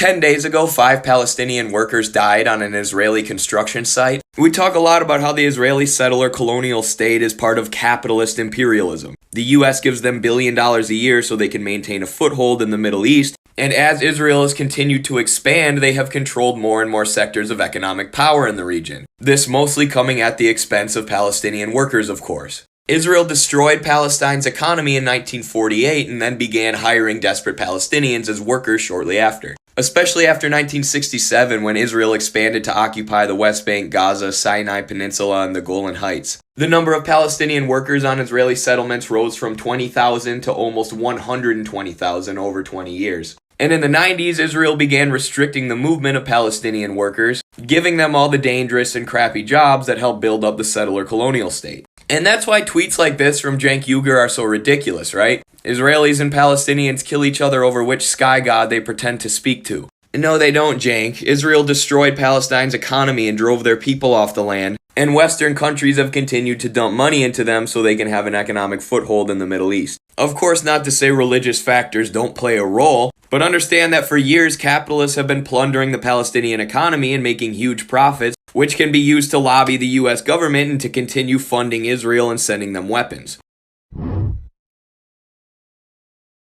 10 days ago, 5 Palestinian workers died on an Israeli construction site. We talk a lot about how the Israeli settler colonial state is part of capitalist imperialism. The US gives them $1 billion a year so they can maintain a foothold in the Middle East, and as Israel has continued to expand, they have controlled more and more sectors of economic power in the region. This mostly coming at the expense of Palestinian workers, of course. Israel destroyed Palestine's economy in 1948 and then began hiring desperate Palestinians as workers shortly after. Especially after 1967, when Israel expanded to occupy the West Bank, Gaza, Sinai Peninsula, and the Golan Heights. The number of Palestinian workers on Israeli settlements rose from 20,000 to almost 120,000 over 20 years. And in the 90s, Israel began restricting the movement of Palestinian workers, giving them all the dangerous and crappy jobs that helped build up the settler colonial state. And that's why tweets like this from Cenk Uygur are so ridiculous, right? Israelis and Palestinians kill each other over which sky god they pretend to speak to. No, they don't, Cenk. Israel destroyed Palestine's economy and drove their people off the land, and Western countries have continued to dump money into them so they can have an economic foothold in the Middle East. Of course, not to say religious factors don't play a role, but understand that for years capitalists have been plundering the Palestinian economy and making huge profits, which can be used to lobby the US government and to continue funding Israel and sending them weapons.